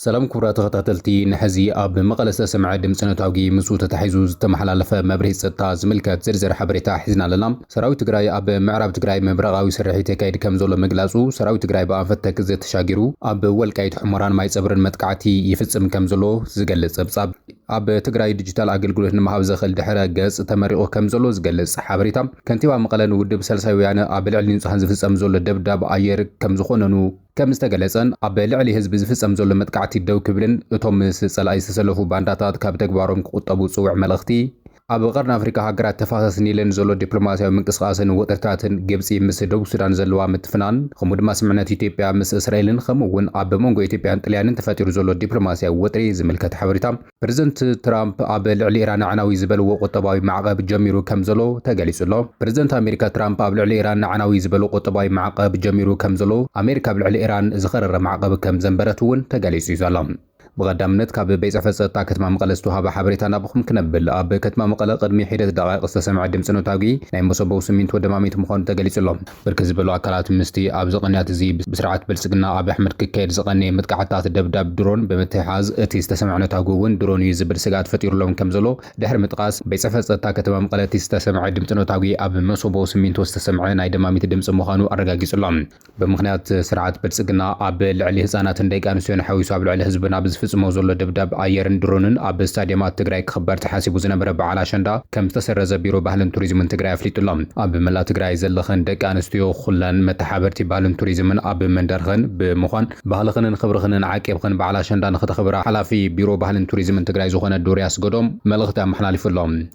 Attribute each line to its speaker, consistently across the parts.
Speaker 1: سلام كبرات تخطلتي نحزي أب مقلسة سمع دمسنة تاوجي مسوطة تحيزوز تمحلالفة مبرهي ستة زملكة زرزر حبريتا حزنا لنا سراوي تقراي أب معرب تقراي مبرغاوي سرحي تكايد كمزولة مقلاسو سراوي تقراي بأنفتك زي تشاقيرو أب والكايد حمران ماي صبرن متقعتي يفتصم كمزولو زقلس بصاب أب تقراي ديجيتال أقل قلوه نمهاو زخل دحرة قاس تمريقو كمزولو زقلس حبريتا كنتيوا مقلن ودب سلساويانا أب العلين صحن زفتصم زولة دبداب آير كمزخوننو كم استقلسن أبل عليه حزب زفصم زول متقعتي الدو كبلن اتومس سلاي سلفو بانداتات كاب تكبارهم قطبو صوع ملختي أب غرنا أفريقيا هاجرات تفاصيل نيلن زولو دبلوماسيا ومنقسقاسن وقرتاتن جبسي مس دو السودان زلوا متفنان خمود ما سمعنا إثيوبيا مس إسرائيل خمون أب مونغو إثيوبيا طليان تفاتير زولو دبلوماسيا وتري زملكة حوريتا بريزنت ترامب أبل على إيران عناوي زبل وقطباوي معقب جميرو كمزلو تجلسلو بريزنت أمريكا ترامب أبل على إيران عناوي زبل وقطباوي معقب جميرو كمزلو أمريكا أبل على إيران زخرر معقب كم زنبرتون تجلسيزلام بغدامنت كاب بيز عفصتا كتما مقلستو هابا حبريتا نابخم كنبل أب كتما مقل قدمي حيدة دقائق استسمع دمسنو تاوغي نايم بصبو سمينتو دماميت مخون تقليسلهم بركز بلو أكالات مستي أب زقنيات زي بسرعة بلسقنا أب أحمد كيكيد زقني متقعتات الدبداب درون بمتحاز اتي استسمعنا تاوغوون درون يزبر سقات فتير لهم كمزلو دحر متقاس بيز عفصتا كتما مقلتي استسمع دمسنو تاوغي أب مصبو سمينتو استسمع ناي دماميت دمس مخانو أرقاقيسلهم بمخنيات سرعة بلسقنا أب العلي هزانات انديقانو سيون حويسو أب العلي هزبنا بزفزمو زولو دبداب آيرن درونن أب ستاديومات تقراي خبر تحاسبو زنبر بعلا شندا كم تسرز بيرو بهلن توريزمن تقراي فليتلهم أب ملا تقراي زلخن دك أنستيو خلان متحابرتي بهلن توريزمن أب مندرخن بمخان بهلخن خبرخن عاقبخن بعلا شندا نخت خبر حلافي بيرو بهلن توريزمن تقراي زخن دورياس قدوم ملغتا محلالفلهم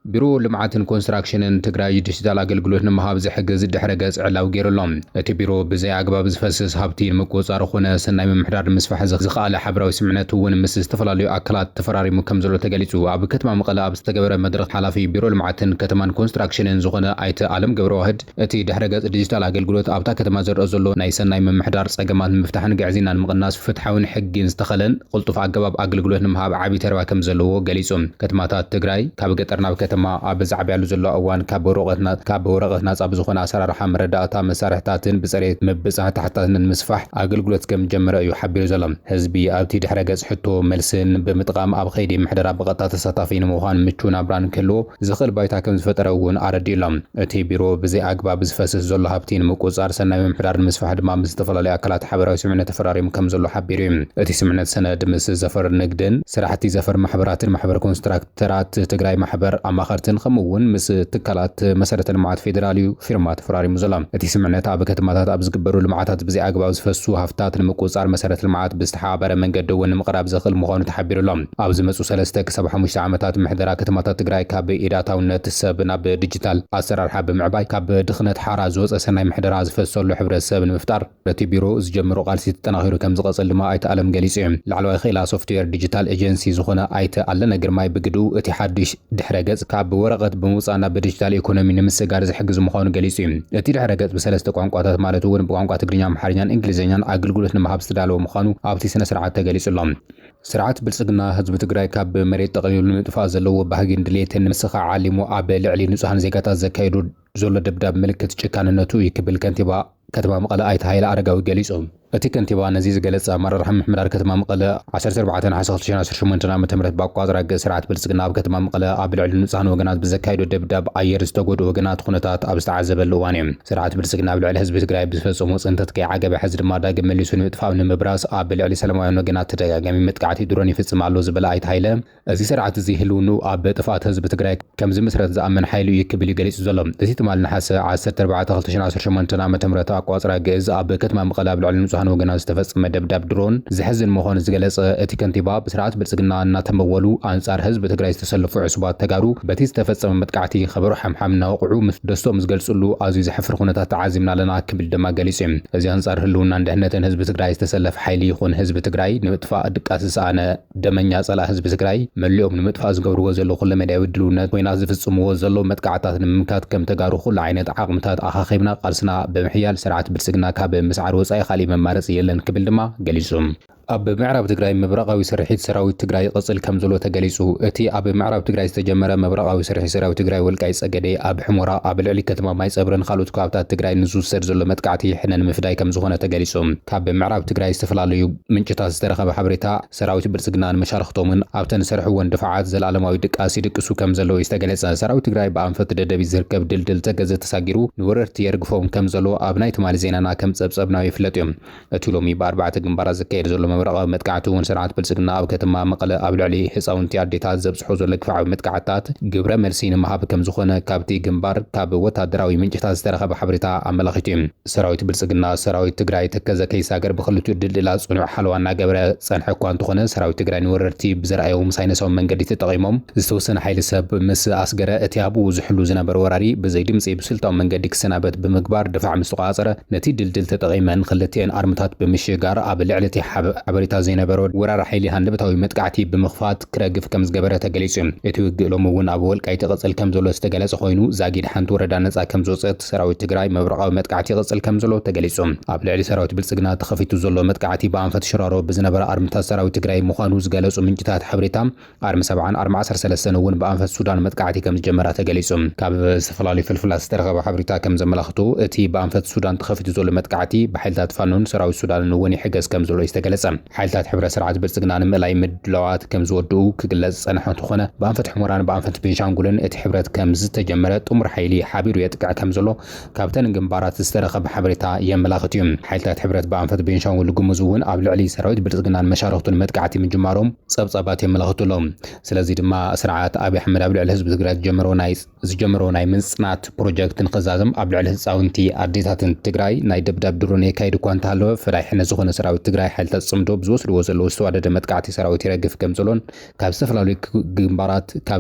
Speaker 1: بيرو لمعاتن كونستراكشنن تقراي ديجيتال أقلقلوه نمهاب زي حقز الدحرقز علاو غيرلهم اتي بيرو بزي عقباب زفسس هابتين مقوصار خونا سناي ممحدار المسفح زخالة حبراوي سمعناتو ون مسس تفلاليو أكلات تفراري مكمزلو تقاليتو أب كتما مقلا أب استقبر مدرخ حلافي بيرو لمعاتن كتمان كونستراكشنن زخونا آيت عالم قبرو واحد اتي دحرقز ديجيتال أقلقلوه أبتا كتما زر أزلو ناي سناي ممحدار ساقمات مفتحن قاعزين المغناس فتحاون حقين استخلن قلتو فعقباب أقلقلوه نمهاب عابي تروا كمزلو قاليسون كتماتات تقراي كابقترنا بكتما أب زعبي على زلوا أوان كاب ورقتنا صاب زخنا أسرار حمر داتا مسارحتاتن بصريت مبصها تحت المسفح أقلقلت كم جمر يحبي زلم حزبي أبتي دحرقز حتو ملسن بمتقام أب خيدي محدرة بقطات السطافين موهان متشون بران كلو زخل بايتا كم زفترون أردي لم أتي بيرو بزي أقباب زفاس زلوا هابتين مقوزار سنة محدار المسفح دما مستفل لأكلات حبرة وسمعنا تفراري مكم زلوا حبيريم أتي سمعنا سنة دمس زفر نقدن سراحتي زفر محبر كونستراكترات تقراي محبر أماخرتن خمون مس تكالات مسارة المعاد فيدراليو فيرمات فراري مزلام اتي سمعنات أب كتماتات أب زقبرو المعاتات بزي أقباب زفسو هفتات المقوصار مسارة المعاد بستحابر من قدوون مقراب زخل مخانو تحبيرو لهم أب زمسو سلستك 7 عامتات محدرا كتماتات تقراي كاب إيداتاونت السابنا بديجيتال أسرار حاب معباي كاب دخنت حارازوز أسناي محدرا زفسو اللو حبر السابن مفتار رتي بيرو زجمرو قالسي تتناخيرو كم زغص لما آيت ألم قليسيهم لعلوي خيلا سوفتوير ديجيتال ايجنسي زخونا آيت ألنا قرماي بقدو اتي حدش دحرقز كاب ورقت بموصانا بديجيتال ايكونومي نمسغار زحجز مخانو قليسيهم اتي دحرقز بسلسته ቋንቋታት ማለት ውን በቋንቋ ትግርኛ አምሓርኛን እንግሊዘኛን አገልግሎት ንምሃብ ዝተዳለወ ምዃኑ ኣብቲ ስነ ስርዓት ተገሊጹሎም ስርዓት ብልጽግና ህዝቢ ትግራይ ካብ መሬት ጠቕሊሉ ንምጥፋእ ዘለዎ ባህጊን ድሌትን ምስኻ ዓሊሙ ኣብ ልዕሊ ንጹሃን ዜጋታት ዘካይዱ ዘሎ ደብዳብ ምልክት ጭካንነቱ ይክብል ከንቲባ ከተማ መቐለ ኣይተ ሃይለ አረጋዊ ገሊጾም እቲ ከንቲባ ነዚ ዝገለጸ ኣመራርሓ ምሕምዳር ከተማ መቐለ 14/2018 ዓ.ም ባቋፅራ ስርዓት ብልጽግና ኣብ ከተማ መቐለ ኣብ ልዕሊ ንጹሃን ወገናት ብዘካይዱ ደብዳብ ኣየር ዝተጎድኡ ወገናት ኩነታት ኣብ ዝተዓዘበሉ እዋን እዩ ስርዓት ብልጽግና ኣብ ልዕሊ ህዝቢ ትግራይ ብዝፈጸሙ ጽንተት ከይዓገበ ሕዚ ድማ ዳግም መሊሱ ንምጥፋእ ንምብራስ ኣብ ልዕሊ ሰላማውያን ወገናት ተደጋጋሚ መጥቃዕቲ ድሮን ይፍጽም ኣሎ ዝብል ኣይተ ሃይለ እዚ ስርዓት እዚ ህልውኑ ኣብ ጥፋት ህዝቢ ትግራይ ከም ዝምስረት ዝኣመን ሓይሉ ይክብል ይገሊጹ ዘሎ እቲ ትማል ነሓሰ 14/2018 ዓ.ም ኣቋፅራ ገዝ ኣብ ከተማ መቐለ ኣብ ልዕሊ ንጹሃን ወገናት ዝተፈጸመ ደብዳብ ድሮን ዝሕዝን ምዃኑ ዝገለጸ እቲ ከንቲባ ብስርዓት ብልጽግና እናተመወሉ ኣንጻር ህዝቢ ትግራይ ዝተሰለፉ ዕሱባት ተጋሩ በቲ ዝተፈጸመ መጥቃዕቲ ኸበሩ ሓምሓም እናወቕዑ ምስ ደስቶም ዝገልጹሉ ኣዝዩ ዘሕፍር ኩነታት ተዓዚምና ኣለና ክብል ድማ ገሊጹ እዩ እዚ ኣንጻር ህልውና ድሕነትን ህዝቢ ትግራይ ዝተሰለፈ ሓይሊ ይኹን ህዝቢ ትግራይ ንምጥፋእ ድቃስ ዝሰኣነ ደመኛ ጸላእ ህዝቢ ትግራይ መሊኦም ንምጥፋእ ዝገብርዎ ዘሎ ኩሉ መዳይ ድልውነት ኮይና ዝፍጽምዎ ዘሎ መጥቃዕታት ንምምካት ከም ተጋሩ ኩሉ ዓይነት ዓቕምታት ኣኻኺብና ቃልስና ብምሕያል ስርዓት ብልጽግና ካብ ምስዓር ወጻኢ ካሊእ መማረፂ የለን ክብል ድማ ገሊጹ ኣብ ምዕራብ ትግራይ መብረቃዊ ስርሒት ሰራዊት ትግራይ ቅጽል ከም ዘሎ ተገሊጹ እቲ ኣብ ምዕራብ ትግራይ ዝተጀመረ መብረቃዊ ስርሒት ሰራዊት ትግራይ ወልቃይት ጸገዴ ኣብ ሕሞራ ኣብ ልዕሊ ከተማ ማይ ጸብረን ካልኦት ከባብታት ትግራይ ንዝውሰድ ዘሎ መጥቃዕቲ ሕነን ምፍዳይ ከም ዝኾነ ተገሊጹ ካብ ምዕራብ ትግራይ ዝተፈላለዩ ምንጭታት ዝተረኸበ ሓበሬታ ሰራዊት ብልጽግና ንመሻርክቶምን ኣብተን ሰርሕዎን ድፍዓት ዘለኣለማዊ ድቃሲ ይድቅሱ ከም ዘለዎ ዝተገለጸ ሰራዊት ትግራይ ብኣንፈት ደደቢት ዝርከብ ድልድል ተገዘ ተሳጊሩ ንወረርቲ የርግፎም ከም ዘሎ ኣብ ናይ ትማሊ ዜናና ከም ጸብጸብናዊ ይፍለጥ እዮም እቲ ሎሚ ብኣርባዕተ ግንባራት ዝካየድ ዘሎ መብረቃዊ መጥቃዕቲ እውን ስርዓት ብልጽግና ኣብ ከተማ መቐለ ኣብ ልዕሊ ህፃውንቲ ኣዴታት ዘብጽሖ ዘሎ ግፍዓዊ መጥቃዕትታት ግብረ መልሲ ንምሃብ ከም ዝኾነ ካብቲ ግንባር ካብ ወታደራዊ ምንጭታት ዝተረኸበ ሓበሬታ ኣመላኺቱ እዩ ሰራዊት ብልጽግና ሰራዊት ትግራይ ተከዘ ከይሳገር ብክልቲኡ ድልድላ ጽኑዕ ሓለዋ እናገበረ ጸንሐ እኳ እንተኾነ ሰራዊት ትግራይ ንወረርቲ ብዘርኣዮም ሳይነሳዊ መንገዲ ተጠቒሞም ዝተወሰነ ሓይሊ ሰብ ምስ ኣስገረ እቲ ኣብኡ ዝሕሉ ዝነበረ ወራሪ ብዘይ ድምፂ ብስልታዊ መንገዲ ክሰናበት ብምግባር ድፋዕ ምስ ተቋፀረ ነቲ ድልድል ተጠቒመን ክልቲአን ኣርምታት ብምሽጋር ኣብ ልዕሊ እቲ ሓበሬታ ዘይነበሮ ወራር ሓይሊ ሃንደበታዊ መጥቃዕቲ ብምኽፋት ክረግፍ ከም ዝገበረ ተገሊጹ እቲ ውግእ ሎሚ እውን ኣብ ወልቃይት ይቕጽል ከም ዘሎ ዝተገለጸ ኮይኑ ዛጊድ ሓንቲ ወረዳ ነጻ ከም ዝወፀት ሰራዊት ትግራይ መብረቃዊ መጥቃዕቲ ይቕጽል ከም ዘሎ ተገሊጹ ኣብ ልዕሊ ሰራዊት ብልጽግና ተኸፊቱ ዘሎ መጥቃዕቲ ብኣንፈት ሽራሮ ብዝነበረ ኣርምታት ሰራዊት ትግራይ ምዃኑ ዝገለጹ ምንጭታት ሓበሬታ ኣርሚ 70 ኣርሚ 13 እውን ብኣንፈት ሱዳን መጥቃዕቲ ከም ዝጀመራ ተገሊጹ ካብ ዝተፈላለዩ ፍልፍላት ዝተረኸበ ሓበሬታ ከም ዘመላኽቱ እቲ ብኣንፈት ሱዳን ተኸፊቱ ዘሎ መጥቃዕቲ ብሓይልታት ፋኖን ሰራዊት ሱዳንን እውን ይሕገዝ ከም ዘሎ ዝተገለጸ ሓይልታት ሕብረት ስርዓት ብልጽግና ንምእላይ ምድለዋት ከም ዝወድኡ ክግለጽ ጸንሐ እንትኾነ ብኣንፈት ሕሞራን ብኣንፈት ቤንሻንጉልን እቲ ሕብረት ከም ዝተጀመረ ጥሙር ሓይሊ ሓቢሩ የጥቅዕ ከም ዘሎ ካብተን ግንባራት ዝተረኸበ ሓበሬታ የመላኽት እዩ ሓይልታት ሕብረት ብኣንፈት ቤንሻንጉል ጉሙዝ እውን ኣብ ልዕሊ ሰራዊት ብልጽግናን መሻርክቱን መጥቃዕቲ ምጅማሮም ጸብጻባት የመላኽቱሎም ስለዚ ድማ ስርዓት ኣብይ ኣሕመድ ኣብ ልዕሊ ህዝቢ ትግራይ ዝጀመሮ ናይ ምጽናት ፕሮጀክት ንኽዛዘም ኣብ ልዕሊ ህፃውንቲ ኣዴታትን ትግራይ ናይ ደብዳብ ድሮን የካይድ እኳ እንተሃለወ ፍዳይ ሕነ ዝኾነ ሰራዊት ትግራይ ሓይልታት ጽምዶ ብዝወስድዎ ዘለዉ ዝተዋደደ መጥቃዕቲ ሰራዊት ይረግፍ ከም ዘሎን ካብ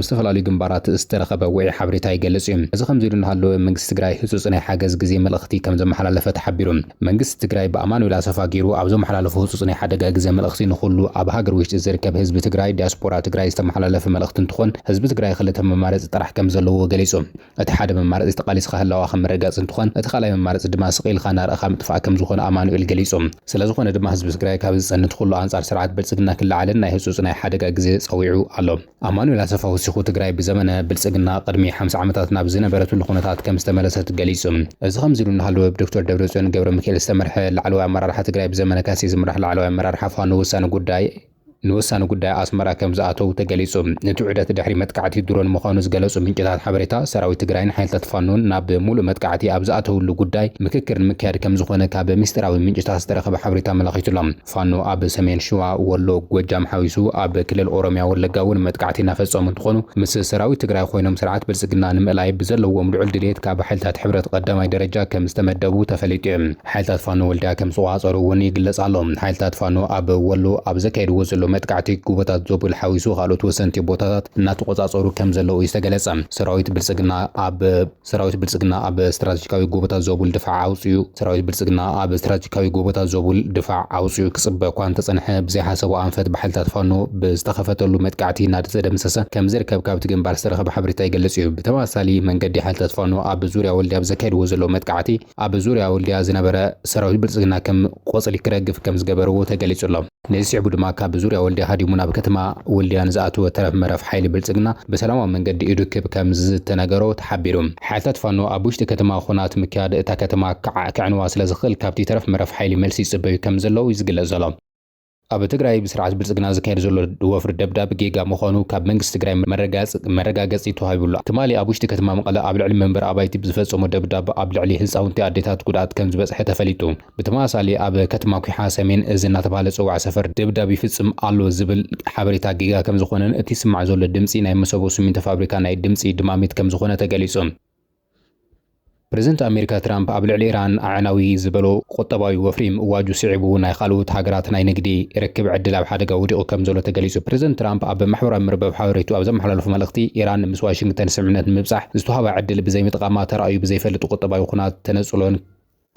Speaker 1: ዝተፈላለዩ ግንባራት ዝተረኸበ ውዒ ሓበሬታ ይገልጽ እዩ እዚ ከምዚ ኢሉ እናሃለወ መንግስቲ ትግራይ ህፁፅ ናይ ሓገዝ ግዜ መልእኽቲ ከም ዘመሓላለፈ ተሓቢሩ መንግስቲ ትግራይ ብኣማኑኤል ኣሰፋ ገይሩ ኣብ ዘመሓላለፈ ህፁፅ ናይ ሓደጋ ግዜ መልእኽቲ ንኹሉ ኣብ ሃገር ውሽጢ ዝርከብ ህዝቢ ትግራይ ዲያስፖራ ትግራይ ዝተመሓላለፈ መልእኽቲ እንትኾን ህዝቢ ትግራይ ክልተ መማረፂ ጥራሕ ከም ዘለዎ ገሊጹ እቲ ሓደ መማረፂ ተቃሊስካ ህላዋ ከም መረጋፅ እንትኾን እቲ ካልኣይ መማረፂ ድማ ስቂልካ ናርእኻ ምጥፋእ ከም ዝኾነ ኣማኑኤል ገሊጹ ስለዝኾነ ድማ ህዝቢ ትግራይ ካብ ዝጸንት ኩሉ ኣንጻር ስርዓት ብልጽግና ክለዓልን ናይ ህፁፅ ናይ ሓደጋ ግዜ ፀዊዑ ኣሎ ኣማኑኤል ኣሰፋ ወሲኹ ትግራይ ብዘመነ ብልጽግና ቅድሚ 50 ዓመታት ናብ ዝነበረትሉ ኩነታት ከም ዝተመለሰት ገሊጹ እዚ ከምዚ ኢሉ እናሃለወ ብዶክተር ደብረጽዮን ገብረ ሚካኤል ዝተመርሐ ላዕለዋይ ኣመራርሓ ትግራይ ብዘመነ ካሴ ዝምራሕ ላዕለዋይ ኣመራርሓ ፋኖ ንወሳኒ ጉዳይ ኣስመራ ከም ዝኣተው ተገሊጹ ነቲ ዑደት ድሕሪ መጥቃዕቲ ድሮን ምዃኑ ዝገለጹ ምንጭታት ሓበሬታ ሰራዊት ትግራይን ሓይልታት ፋኖን ናብ ሙሉእ መጥቃዕቲ ኣብ ዝኣተውሉ ጉዳይ ምክክር ንምክያድ ከም ዝኾነ ካብ ምስጢራዊ ምንጭታት ዝተረኸበ ሓበሬታ መላኺቱሎም ፋኖ ኣብ ሰሜን ሸዋ ወሎ ጎጃም ሓዊሱ ኣብ ክልል ኦሮሚያ ወለጋ እውን መጥቃዕቲ እናፈጸሙ እንትኾኑ ምስ ሰራዊት ትግራይ ኮይኖም ስርዓት ብልጽግና ንምእላይ ብዘለዎም ልዑል ድሌት ካብ ሓይልታት ሕብረት ቀዳማይ ደረጃ ከም ዝተመደቡ ተፈሊጡ እዩ ሓይልታት ፋኖ ወልድያ ከም ዝቆፃፀሩ እውን ይግለጽ ኣሎ ሓይልታት ፋኖ ኣብ ወሎ ኣብ ዘካየድዎ ዘሎ መጥቃዕቲ ጎቦታት ዞብል ሓዊሱ ካልኦት ወሰንቲ ቦታታት እናተቆፃፀሩ ከም ዘለዉ ዝተገለጸ ሰራዊት ብልጽግና ኣብ ስትራቴጂካዊ ጎቦታት ዞብል ድፋዕ ኣውፅኡ ክጽበ እኳ እንተጸንሐ ብዘይሓሰቡ ኣንፈት ብሓይልታት ፋኖ ብዝተኸፈተሉ መጥቃዕቲ እናተደምሰሰ ከም ዝርከብ ካብቲ ግንባር ዝተረኸበ ሓበሬታ ይገልጽ እዩ ብተመሳሳሊ መንገዲ ሓይልታት ፋኖ ኣብ ዙርያ ወልድያ ብዘካየድዎ ዘሎ መጥቃዕቲ ኣብ ዙርያ ወልድያ ዝነበረ ሰራዊት ብልጽግና ከም ቆጽሊ ክረግፍ ከም ዝገበርዎ ተገሊጹ ኣሎ ነዚ ስዕቡ ድማ ካብ ዙርያ ወልድያ ሃዲሙ ናብ ከተማ ወልድያ ንዝኣተወ ተረፍ መረፍ ሓይሊ ብልጽግና ብሰላማዊ መንገዲ ይድክብ ከም ዝተነገሮ ተሓቢሩ ሓይልታት ፋኖ ኣብ ውሽጢ ከተማ ኩናት ምክያድ እታ ከተማ ክዕንዋ ስለ ዝኽእል ካብቲ ተረፍ መረፍ ሓይሊ መልሲ ይጽበዩ ከም ዘለዉ ይዝግለጽ ዘሎ ኣብ ትግራይ ብስርዓት ብልጽግና ዝካየድ ዘሎ ወፍሪ ደብዳብ ጌጋ ምዃኑ ካብ መንግስቲ ትግራይ መረጋገፂ ተዋሂቡሉ ትማሊ ኣብ ውሽጢ ከተማ መቐለ ኣብ ልዕሊ መንበር ኣባይቲ ብዝፈጸሙ ደብዳብ ኣብ ልዕሊ ህፃውንቲ ኣዴታት ጉድኣት ከም ዝበጽሐ ተፈሊጡ ብተመሳሳሊ ኣብ ከተማ ኩሓ ሰሜን እዚ እናተባሃለ ጽዋዕ ሰፈር ደብዳብ ይፍጽም ኣሎ ዝብል ሓበሬታ ጌጋ ከም ዝኾነን እቲ ስማዕ ዘሎ ድምፂ ናይ መሰቦ ሲሚንቶ ፋብሪካ ናይ ድምፂ ድማሚት ከም ዝኾነ ተገሊጹ ፕሬዝደንት ኣሜሪካ ትራምፕ ኣብ ልዕሊ ኢራን ኣዕናዊ ዝበሎ ቁጠባዊ ወፍሪ ምእዋጁ ስዒቡ ናይ ካልኦት ሃገራት ናይ ንግዲ ርክብ ዕድል ኣብ ሓደጋ ወዲቑ ከም ዘሎ ተገሊጹ ፕሬዝደንት ትራምፕ ኣብ ማሕበራዊ መርበብ ሓበሬቱ ኣብ ዘመሓላለፉ መልእኽቲ ኢራን ምስ ዋሽንግተን ስምምነት ምብጻሕ ዝተዋህባ ዕድል ብዘይ ምጥቃማ ተራእዩ ብዘይፈልጡ ቁጠባዊ ኩናት ተነጽሎን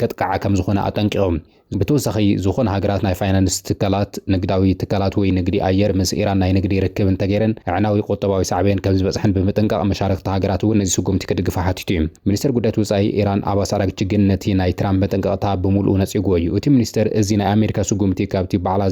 Speaker 1: ከጥቃዓ ከም ዝኾነ ኣጠንቂቖም بتوسخي زخون هاجرات ناي فاينانس تكالات نقداوي تكالات وي نقدي أير مس إيران ناي نقدي ركب انتجرن عناوي قطباوي سعبين كم زبصحن بمتنقع مشاركة هاجرات ونزي سوقم تكدق فحاتيتيم منستر قدات وصاي إيران أباسارك تجنتي ناي ترامب متنقع بمول ناس يقوي وتي منستر ازينا أمريكا سوقم تكابتي بعلا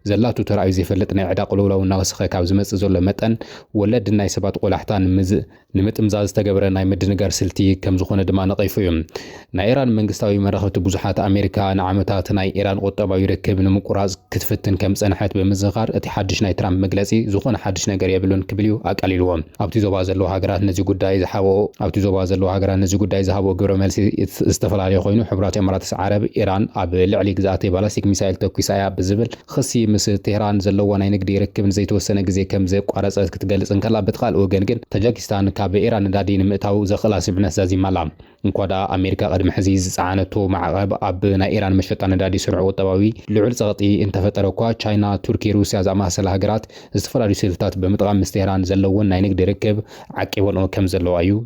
Speaker 1: زلاتو ترى زي فلتنا عدا قلولا وناقص كاب زمص زول متن ولد ناي سبات قلاحتان مز نمتمزاز تجبر ناي مدنجار سلتي كم زخون دما نقيفيهم ناي إيران منقستاوي مرخت بوزحات أمريكا نعمتات ناي إيران قطباوي يركب نمقراز كتفتن كم صنحات بمزغار اتي حدش ناي ترامب مجلسي زخون حدش نجار يبلون كبليو أقليلوهم أبتي زوبا زلو هاجرات نزي قداي زحابو أبتي زوبا زلو هاجرات نزي قداي زحابو قبر ملسي استفل عليه خوينو حبرات إمارات العرب إيران أب لعلي جزاتي بلاستيك ميسايل توكيسايا بزبل خصي مس تهران زلو ناي نقدي يركب زي توسنه جزي كم زي قارص كتجلص انكلا بتقال وجن تاجيكستان كاب إيران دادين مئتاو زخلاص بنسازي ملام انقدا أمريكا قد محزيز عانتو مع أب نا إيران مشفتان دادي سرعو طباوي لعل زغطي انت فتركوا تشاينا تركي روسيا زعما سل هاجرات استفراري سلطات بمطقام مستهران زلون ناي نقدي يركب عقيبون كم زلو ايو